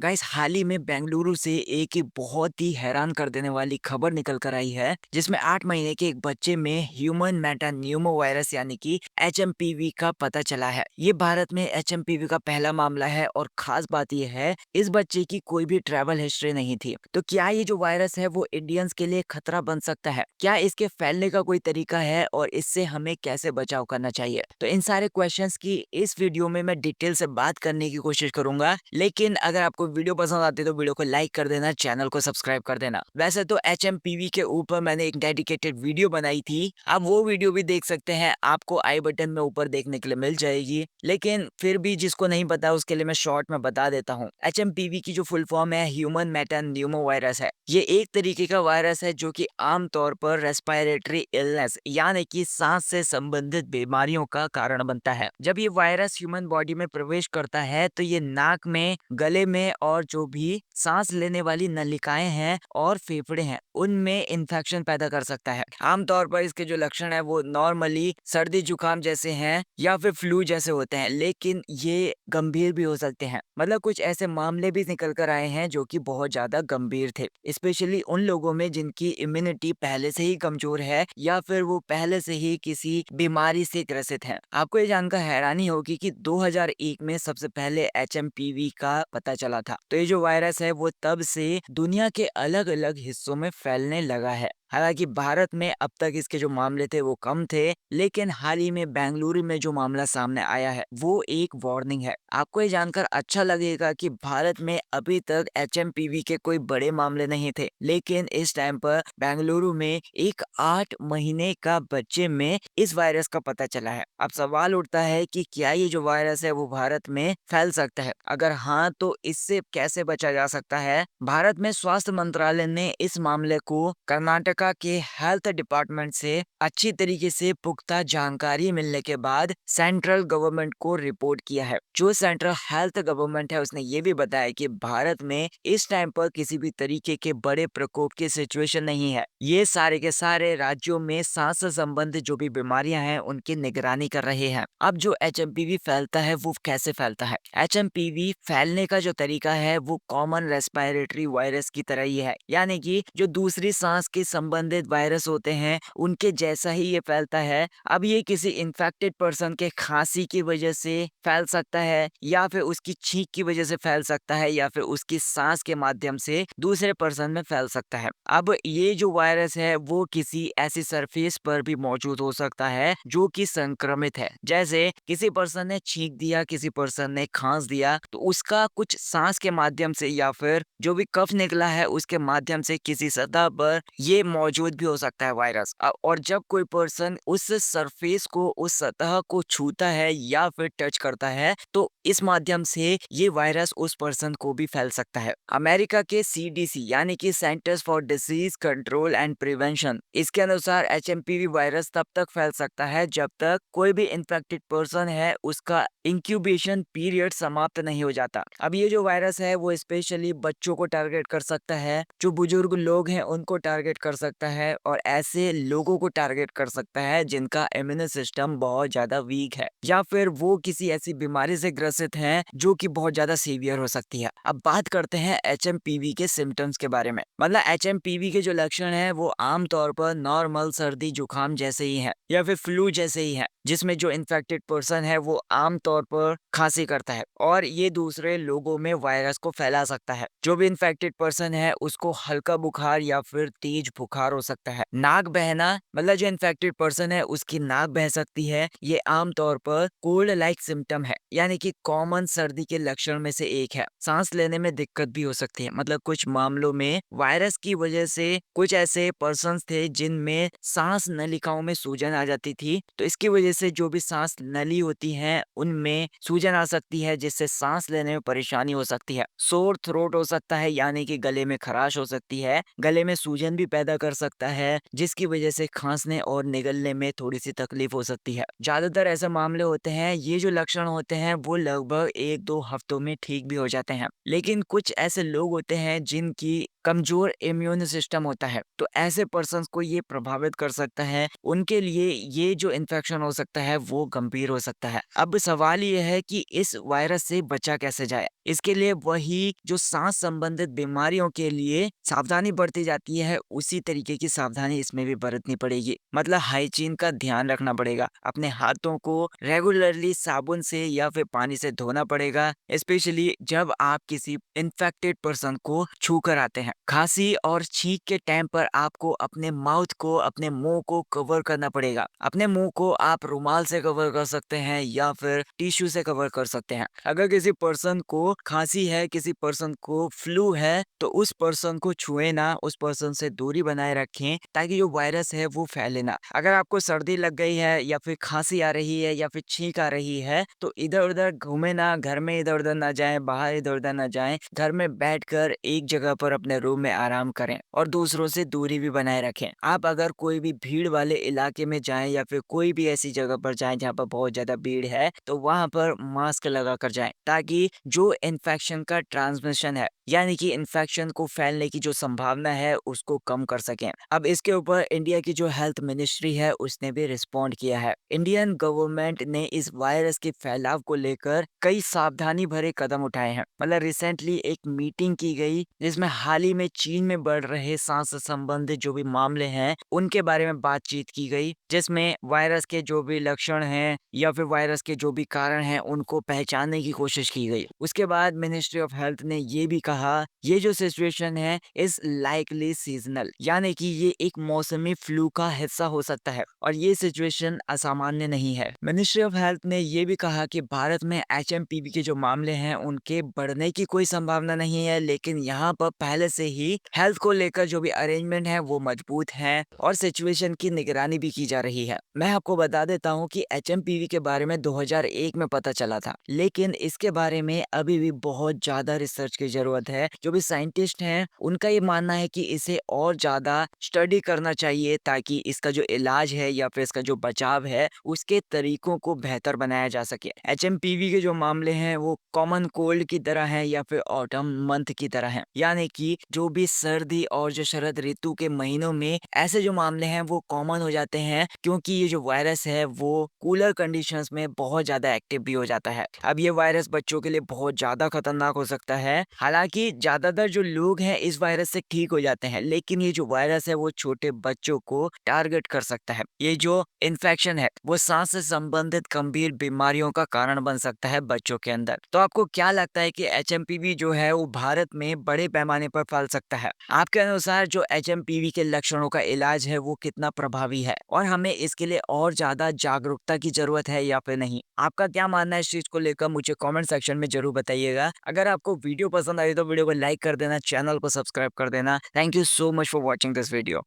Guys हाल ही में बेंगलुरु से एक बहुत ही हैरान कर देने वाली खबर निकल कर आई है जिसमें 8 महीने के एक बच्चे में ह्यूमन मेटान्यूमो वायरस यानी कि एचएमपीवी का पता चला है। ये भारत में एचएमपीवी का पहला मामला है और खास बात यह है इस बच्चे की कोई भी ट्रैवल हिस्ट्री नहीं थी। तो क्या ये जो वायरस है वो इंडियंस के लिए खतरा बन सकता है? क्या इसके फैलने का कोई तरीका है और इससे हमें कैसे बचाव करना चाहिए? तो इन सारे क्वेश्चंस की इस वीडियो में मैं डिटेल से बात करने की कोशिश करूंगा। लेकिन अगर आपको वीडियो पसंद आती है तो वीडियो को लाइक कर देना, चैनल को सब्सक्राइब कर देना। वैसे तो एचएमपीवी के ऊपर मैंने एक डेडिकेटेड वीडियो बनाई थी, आप वो वीडियो भी देख सकते हैं, आपको आई बटन में ऊपर देखने के लिए मिल जाएगी। लेकिन फिर भी जिसको नहीं पता उसके लिए मैं शॉर्ट में बता देता हूँ। एचएमपीवी की जो फुल फॉर्म है ह्यूमन मेटान्यूमो वायरस है। ये एक तरीके का वायरस है जो कि आमतौर पर रेस्पिरेटरी इलनेस यानी कि सांस से संबंधित बीमारियों का कारण बनता है। जब ये वायरस ह्यूमन बॉडी में प्रवेश करता है तो ये नाक में, गले में और जो भी सांस लेने वाली नलिकाएं हैं और फेफड़े हैं उनमें इन्फेक्शन पैदा कर सकता है। आमतौर पर इसके जो लक्षण है वो नॉर्मली सर्दी जुकाम जैसे हैं या फिर फ्लू जैसे होते हैं, लेकिन ये गंभीर भी हो सकते हैं। मतलब कुछ ऐसे मामले भी निकल कर आए हैं जो कि बहुत ज्यादा गंभीर थे, स्पेशली उन लोगों में जिनकी इम्यूनिटी पहले से ही कमजोर है या फिर वो पहले से ही किसी बीमारी से ग्रसित हैं। आपको ये जानकर हैरानी होगी कि 2001 में सबसे पहले एचएमपीवी का पता चला था। तो ये जो वायरस है वो तब से दुनिया के अलग अलग हिस्सों में फैलने लगा है। हालांकि भारत में अब तक इसके जो मामले थे वो कम थे, लेकिन हाल ही में बेंगलुरु में जो मामला सामने आया है वो एक वार्निंग है। आपको ये जानकर अच्छा लगेगा कि भारत में अभी तक एचएमपीवी के कोई बड़े मामले नहीं थे, लेकिन इस टाइम पर बेंगलुरु में एक 8 महीने का बच्चे में इस वायरस का पता चला है। अब सवाल उठता है कि क्या ये जो वायरस है वो भारत में फैल सकता है? अगर हाँ तो इससे कैसे बचा जा सकता है? भारत में स्वास्थ्य मंत्रालय ने इस मामले को कर्नाटका के हेल्थ डिपार्टमेंट से अच्छी तरीके से पुख्ता जानकारी मिलने के बाद सेंट्रल गवर्नमेंट को रिपोर्ट किया है। जो सेंट्रल हेल्थ गवर्नमेंट है उसने ये भी बताया कि भारत में इस टाइम पर किसी भी तरीके के बड़े प्रकोप की सिचुएशन नहीं है। ये सारे के सारे राज्यों में सांस से संबंधित जो भी बीमारियां हैं उनकी निगरानी कर रहे हैं। अब जो एचएमपीवी फैलता है वो कैसे फैलता है? एचएमपीवी फैलने का जो तरीका है वो कॉमन रेस्पिरेटरी वायरस की तरह ही है, यानी कि जो दूसरी सांस के संबंधित वायरस होते हैं उनके जैसा ही ये फैलता है। अब ये किसी इन्फेक्टेड पर्सन के खांसी की वजह से फैल सकता है या फिर उसकी छींक की वजह से फैल सकता है या फिर उसकी सांस के माध्यम से दूसरे पर्सन में फैल सकता है। अब ये जो वायरस है वो किसी ऐसी सरफेस पर भी मौजूद हो सकता है जो कि संक्रमित है। जैसे किसी पर्सन ने छींक दिया, किसी पर्सन ने खांस दिया, तो उसका कुछ सांस के माध्यम से या फिर जो भी कफ निकला है उसके माध्यम से किसी सतह पर ये मौजूद भी हो सकता है वायरस। और जब कोई पर्सन उस सरफेस को, उस सतह को छूता है या फिर टच करता है तो इस माध्यम से ये वायरस उस पर्सन को भी फैल सकता है। अमेरिका के सीडीसी यानी कि centres for disease control and prevention, इसके अनुसार एचएमपीवी वायरस तब तक फैल सकता है जब तक कोई भी इन्फेक्टेड पर्सन है उसका इंक्यूबेशन पीरियड समाप्त नहीं हो जाता। अब ये जो वायरस है वो स्पेशली बच्चों को टारगेट कर सकता है, जो बुजुर्ग लोग हैं उनको टारगेट कर सकता है और ऐसे लोगों को टारगेट कर सकता है जिनका इम्यून सिस्टम बहुत ज्यादा वीक है या फिर वो किसी ऐसी बीमारी से ग्रसित हैं जो कि बहुत ज्यादा सीवियर हो सकती है। अब बात करते हैं एचएमपीवी के सिम्टम्स के बारे में। मतलब एचएमपीवी के जो लक्षण है वो आमतौर पर नॉर्मल सर्दी जुकाम जैसे ही है या फिर फ्लू जैसे ही है, जिसमें जो इन्फेक्टेड पर्सन है वो आमतौर पर खांसी करता है और ये दूसरे लोगों में वायरस को फैला सकता है। जो भी इन्फेक्टेड पर्सन है उसको हल्का बुखार या फिर तेज बुखार हो सकता है। नाक बहना, मतलब जो इन्फेक्टेड पर्सन है उसकी नाक बह सकती है। ये आमतौर पर कोल्ड लाइक सिम्टम है, यानी कि कॉमन सर्दी के लक्षण में से एक है। सांस लेने में दिक्कत भी हो सकती है, मतलब कुछ मामलों में वायरस की वजह से कुछ ऐसे पर्सन थे जिनमें सांस नलिकाओं में सूजन आ जाती थी, तो इसकी वजह से जो भी सांस नली होती है उनमें सूजन आ सकती है जिससे सांस लेने में परेशानी हो सकती है। सोर थ्रोट हो सकता है, यानी कि गले में खराश हो सकती है, गले में सूजन भी पैदा कर सकता है जिसकी वजह से खांसने और निगलने में थोड़ी सी तकलीफ हो सकती है। ज्यादातर ऐसे मामले होते हैं, ये जो लक्षण होते हैं वो लगभग 1-2 हफ्तों में ठीक भी हो जाते हैं, लेकिन कुछ ऐसे लोग होते हैं जिनकी कमजोर इम्यून सिस्टम होता है, तो ऐसे पर्सन को ये प्रभावित कर सकता है। उनके लिए ये जो इन्फेक्शन हो सकता है वो गंभीर हो सकता है। अब सवाल ये है कि इस वायरस से बचा कैसे जाए। इसके लिए वही जो सांस संबंधित बीमारियों के लिए सावधानी बरती जाती है, उसी तरीके की सावधानी इसमें भी बरतनी पड़ेगी। मतलब हाइजीन का ध्यान रखना पड़ेगा। अपने हाथों को रेगुलरली साबुन से या फिर पानी से धोना पड़ेगा, स्पेशली जब आप किसी इन्फेक्टेड पर्सन को छू कर आते हैं। खांसी और छींक के टाइम पर आपको अपने माउथ को, अपने मुंह को कवर करना पड़ेगा। अपने मुंह को आप रुमाल से कवर कर सकते हैं या फिर टिश्यू से कवर कर सकते हैं। अगर किसी पर्सन को खांसी है, किसी पर्सन को फ्लू है, तो उस पर्सन को छुए ना, उस पर्सन से दूरी बनाए रखें ताकि जो वायरस है वो फैले ना। अगर आपको सर्दी लग गई है या फिर खांसी आ रही है या फिर छींक आ रही है, तो इधर-उधर घूमे ना, घर में इधर-उधर ना जाएँ, बाहर इधर-उधर ना जाएँ। घर में बैठकर एक जगह पर अपने रूम में आराम करें और दूसरों से दूरी भी बनाए रखें। आप अगर कोई भी भीड़ वाले इलाके में जाएँ या फिर कोई भी ऐसी जगह पर जाएँ जहाँ पर बहुत ज़्यादा भीड़ है, तो वहाँ पर मास्क लगा कर जाएँ ताकि जो इन्फेक्शन का ट्रांसमिशन है, यानी कि इन्फेक्शन को फैलने की जो संभावना है उसको कम कर सकें। अब इसके ऊपर इंडिया की जो हेल्थ मिनिस्ट्री है उसने भी रिस्पॉन्ड किया है। इंडियन गवर्नमेंट ने इस वायरस के फैलाव को लेकर कई सावधानी भरे कदम उठाए हैं। मतलब रिसेंटली एक मीटिंग की गई जिसमें हाल ही में चीन में बढ़ रहे सांस से संबंधित जो भी मामले हैं उनके बारे में बातचीत की गई, जिसमें वायरस के जो भी लक्षण हैं या फिर वायरस के जो भी कारण हैं उनको पहचानने की कोशिश की गई। उसके बाद मिनिस्ट्री ऑफ हेल्थ ने ये भी कहा ये जो सिचुएशन है इज लाइकली सीजनल, यानी कि ये एक मौसमी फ्लू का हिस्सा हो सकता है और ये सिचुएशन असामान्य नहीं है। मिनिस्ट्री ऑफ हेल्थ ने ये भी कहा कि भारत में एचएमपीवी के जो मामले हैं उनके बढ़ने की कोई संभावना नहीं है, लेकिन यहाँ पर पहले से ही हेल्थ को लेकर जो भी अरेंजमेंट है वो मजबूत है और सिचुएशन की निगरानी भी की जा रही है। मैं आपको बता देता हूँ कि एचएमपीवी के बारे में 2001 में पता चला था, लेकिन इसके बारे में अभी भी बहुत ज्यादा रिसर्च की जरूरत है। जो भी साइंटिस्ट हैं उनका ये मानना है कि इसे और ज्यादा स्टडी करना चाहिए ताकि इसका जो इलाज है या फिर इसका जो बचाव है उसके तरीकों को बेहतर बनाया जा सके। एचएमपीवी के जो मामले हैं वो कॉमन कोल्ड की तरह है या फिर ऑटम मंथ की तरह है, यानी कि जो भी सर्दी और जो शरद ऋतु के महीनों में ऐसे जो मामले हैं वो कॉमन हो जाते हैं, क्योंकि ये जो वायरस है वो कूलर कंडीशंस में बहुत ज्यादा एक्टिव भी हो जाता है। अब ये वायरस बच्चों के लिए बहुत ज्यादा खतरनाक हो सकता है। हालांकि ज्यादातर जो लोग हैं इस वायरस से ठीक हो जाते हैं, लेकिन ये जो वायरस है वो छोटे बच्चों को टारगेट कर सकता है। ये जो इन्फेक्शन है वो सांस से संबंधित गंभीर बीमारियों का कारण बन सकता है बच्चों के अंदर। तो आपको क्या लगता है कि एचएमपीवी जो है वो भारत में बड़े पैमाने पर फैल सकता है? आपके अनुसार जो एचएमपीवी के लक्षणों का इलाज है वो कितना प्रभावी है और हमें इसके लिए और ज्यादा जागरूकता की जरूरत है या फिर नहीं? आपका क्या मानना है इस चीज को लेकर मुझे कमेंट सेक्शन में जरूर बताइएगा। अगर आपको वीडियो पसंद आई तो वीडियो को लाइक कर देना, चैनल को सब्सक्राइब कर देना। Thank you so much for watching this video.